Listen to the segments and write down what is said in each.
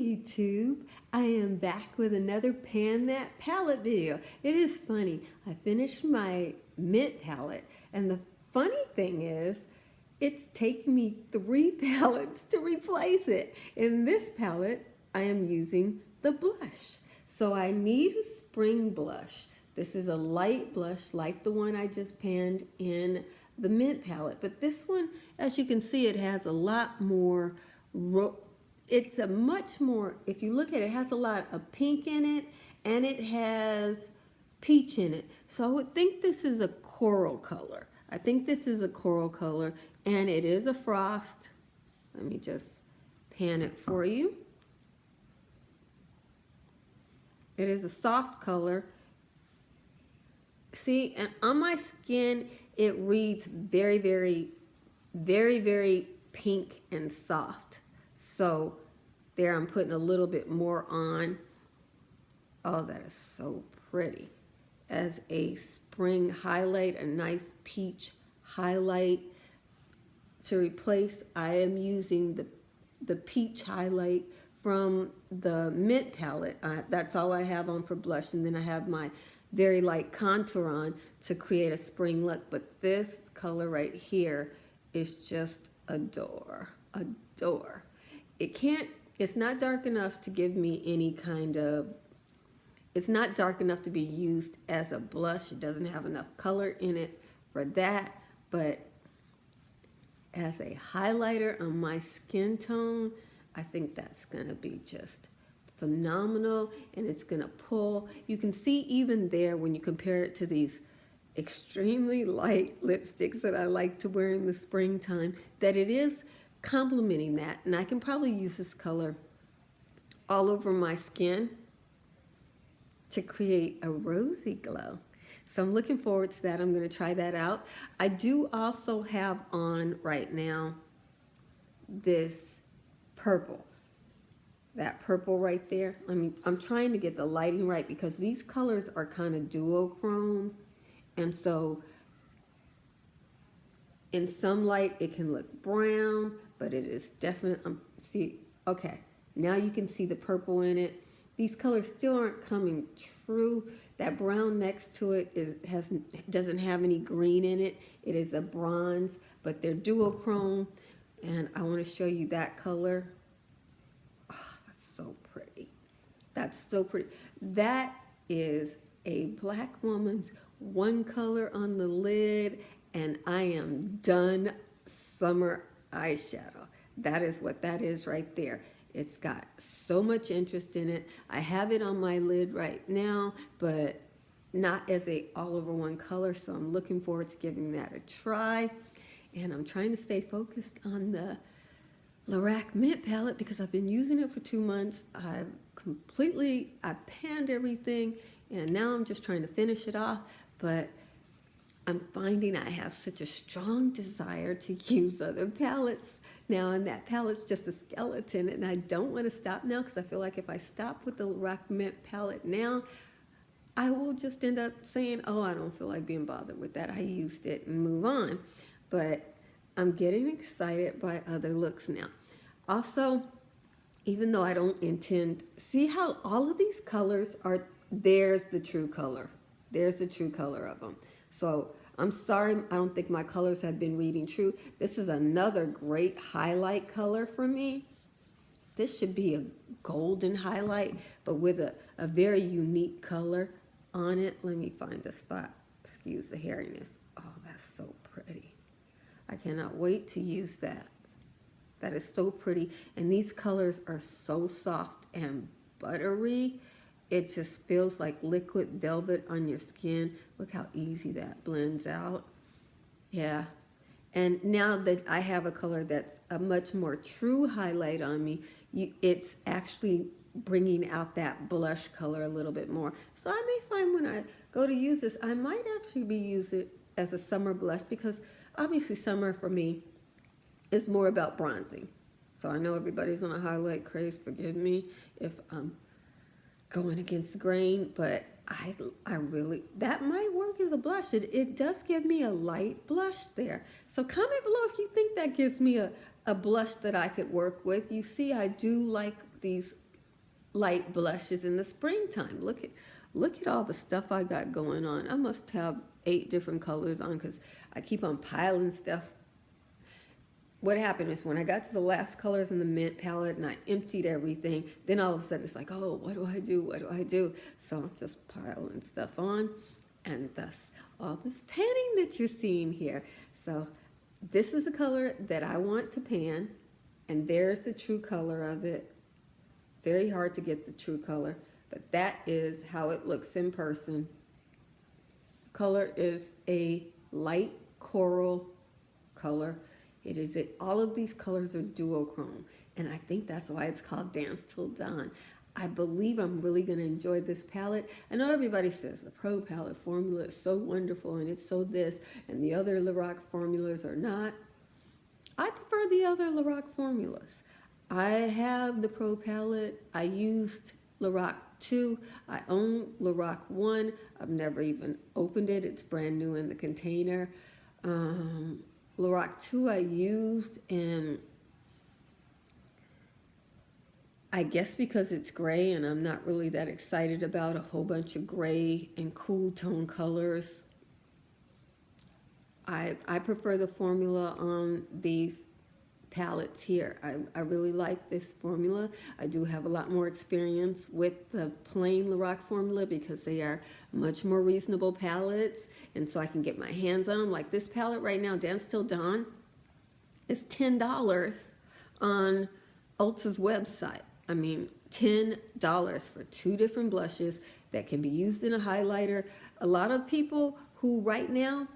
YouTube. I am back with another Pan That Palette video. It is funny. I finished my mint palette, and the funny thing is, it's taken me 3 palettes to replace it. In this palette, I am using the blush. So I need a spring blush. This is a light blush like the one I just panned in the mint palette. But this one, as you can see, it has a lot more it's a much more, if you look at it, it has a lot of pink in it, and it has peach in it. So I would think this is a coral color. I think this is a coral color, and it is a frost. Let me just pan it for you. It is a soft color. See, and on my skin, it reads very, very, very, very pink and soft. So there I'm putting a little bit more on. Oh, that is so pretty. As a spring highlight, a nice peach highlight. To replace, I am using the peach highlight from the mint palette. That's all I have on for blush. And then I have my very light contour on to create a spring look. But this color right here is just adore. Adore. It's not dark enough to give me any kind of, it's not dark enough to be used as a blush. It doesn't have enough color in it for that, but as a highlighter on my skin tone, I think that's gonna be just phenomenal, and it's gonna pull. You can see even there when you compare it to these extremely light lipsticks that I like to wear in the springtime, that it is complementing that. And I can probably use this color all over my skin to create a rosy glow. So I'm looking forward to that. I'm going to try that out. I do also have on right now this purple. That purple right there. I'm trying to get the lighting right because these colors are kind of duochrome. And so in some light it can look brown, but it is definitely, see, okay, now you can see the purple in it. These colors still aren't coming true. That brown next to it doesn't have any green in it. It is a bronze, but they're duochrome, and I want to show you that color. Oh, that's so pretty. That's so pretty. That is a black woman's one color on the lid, and I am done summer eyeshadow. That is what that is right there. It's got so much interest in it. I have it on my lid right now, but not as a all over one color, so I'm looking forward to giving that a try. And I'm trying to stay focused on the Lorac Mint palette because I've been using it for 2 months. I panned everything, and now I'm just trying to finish it off, but I'm finding I have such a strong desire to use other palettes now, and that palette's just a skeleton, and I don't want to stop now because I feel like if I stop with the Lorac Mint palette now, I will just end up saying, oh, I don't feel like being bothered with that. I used it and move on. But I'm getting excited by other looks now. Also, even though I don't intend, see how all of these colors are, there's the true color. There's the true color of them. So I'm sorry, I don't think my colors have been reading true. This is another great highlight color for me. This should be a golden highlight, but with a very unique color on it. Let me find a spot. Excuse the hairiness. Oh, that's so pretty. I cannot wait to use that. That is so pretty. And these colors are so soft and buttery. It just feels like liquid velvet on your skin. Look how easy that blends out. Yeah. And now that I have a color that's a much more true highlight on me, it's actually bringing out that blush color a little bit more. So I may find when I go to use this, I might actually be using it as a summer blush because obviously summer for me is more about bronzing. So I know everybody's on a highlight craze. Forgive me if I'm going against the grain, but I really, that might work as a blush. It does give me a light blush there. So comment below if you think that gives me a blush that I could work with. You see, I do like these light blushes in the springtime. Look at all the stuff I got going on. I must have 8 different colors on because I keep on piling stuff. What happened is when I got to the last colors in the mint palette and I emptied everything, then all of a sudden it's like, oh, what do I do? What do I do? So I'm just piling stuff on, and thus all this panning that you're seeing here. So this is the color that I want to pan, and there's the true color of it. Very hard to get the true color, but that is how it looks in person. Color is a light coral color. It is all of these colors are duochrome, and I think that's why it's called Dance Till Dawn. I believe I'm really going to enjoy this palette. I know everybody says the Pro Palette formula is so wonderful and it's so this, and the other Lorac formulas are not. I prefer the other Lorac formulas. I have the Pro Palette. I used Lorac 2. I own Lorac 1. I've never even opened it. It's brand new in the container. Lorac 2 I used, and I guess because it's gray and I'm not really that excited about a whole bunch of gray and cool tone colors, I prefer the formula on these palettes here. I really like this formula. I do have a lot more experience with the plain Lorac formula because they are much more reasonable palettes, and so I can get my hands on them. Like this palette right now, Dance Till Dawn, is $10 on Ulta's website. I mean, $10 for 2 different blushes that can be used in a highlighter. A lot of people who right now,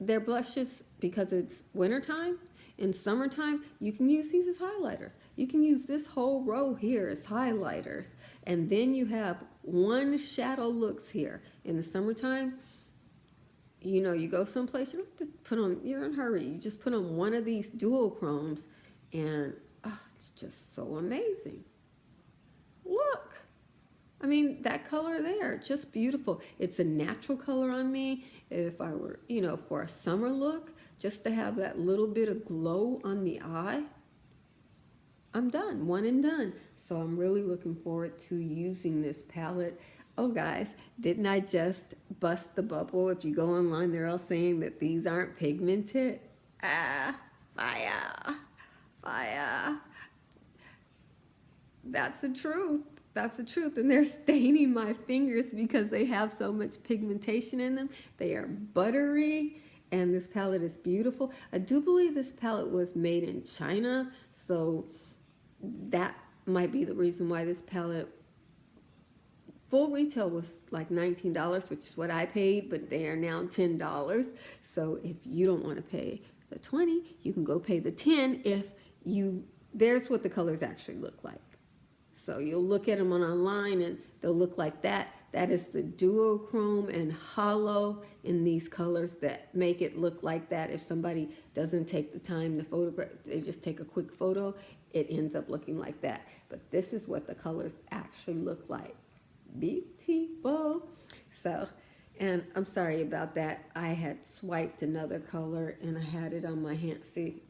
their blushes, because it's wintertime, in summertime, you can use these as highlighters. You can use this whole row here as highlighters. And then you have one shadow looks here. In the summertime, you know, you go someplace, you don't just put on, you're in a hurry. You just put on one of these duochromes and it's just so amazing. Look. I mean, that color there, just beautiful. It's a natural color on me. If I were, you know, for a summer look, just to have that little bit of glow on the eye, I'm done, one and done. So I'm really looking forward to using this palette. Oh guys, didn't I just bust the bubble? If you go online, they're all saying that these aren't pigmented. Fire, fire. That's the truth. That's the truth. And they're staining my fingers because they have so much pigmentation in them. They are buttery, and this palette is beautiful. I do believe this palette was made in China, so that might be the reason why this palette, full retail was like $19, which is what I paid, but they are now $10. So if you don't want to pay the $20, you can go pay the $10 if you, there's what the colors actually look like. So you'll look at them online and they'll look like that. That is the duochrome and hollow in these colors that make it look like that. If somebody doesn't take the time to photograph, they just take a quick photo, it ends up looking like that. But this is what the colors actually look like. Beautiful. So, and I'm sorry about that. I had swiped another color and I had it on my hand. See,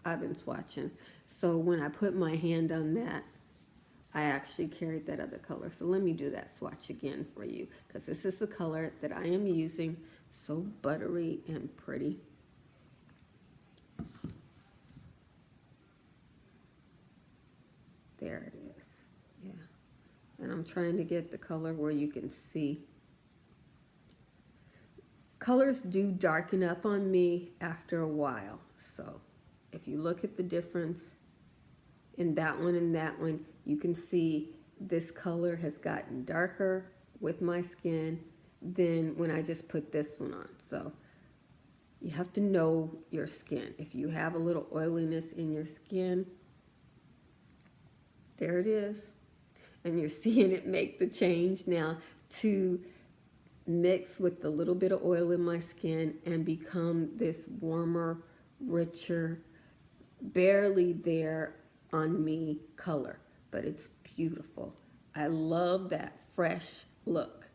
I've been swatching. So when I put my hand on that, I actually carried that other color. So let me do that swatch again for you, because this is the color that I am using. So buttery and pretty. There it is. Yeah. And I'm trying to get the color where you can see. Colors do darken up on me after a while. So if you look at the difference in that one and that one, you can see this color has gotten darker with my skin than when I just put this one on. So you have to know your skin. If you have a little oiliness in your skin, there it is. And you're seeing it make the change now to mix with the little bit of oil in my skin and become this warmer, richer, barely there on me color. But it's beautiful. I love that fresh look,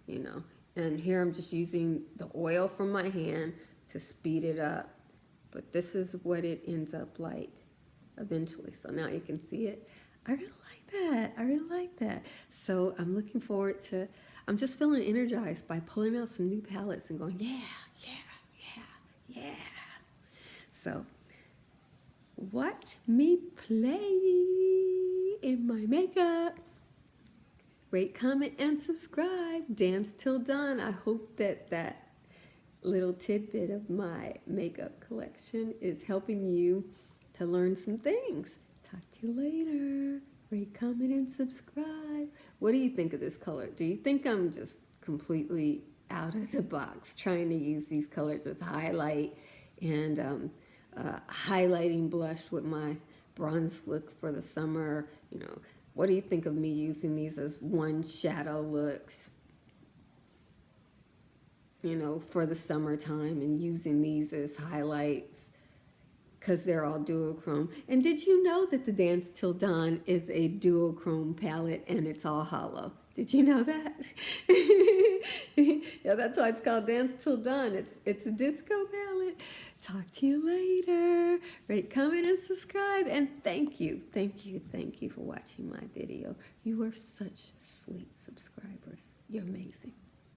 you know. And here I'm just using the oil from my hand to speed it up. But this is what it ends up like eventually. So now you can see it. I really like that. I really like that. So I'm looking forward to, I'm just feeling energized by pulling out some new palettes and going, yeah, yeah, yeah, yeah. So watch me play in my makeup. Rate, comment, and subscribe. Dance till dawn. I hope that that little tidbit of my makeup collection is helping you to learn some things. Talk to you later. Rate, comment, and subscribe. What do you think of this color? Do you think I'm just completely out of the box trying to use these colors as highlight and highlighting blush with my bronze look for the summer? You know, what do you think of me using these as one shadow looks, you know, for the summertime, and using these as highlights because they're all duochrome? And did you know that the Dance Till Dawn is a duochrome palette and it's all hollow? Did you know that? Yeah, that's why it's called Dance Till Dawn. It's a disco palette. Talk to you later. Rate, comment, and subscribe. And thank you for watching my video. You are such sweet subscribers. You're amazing.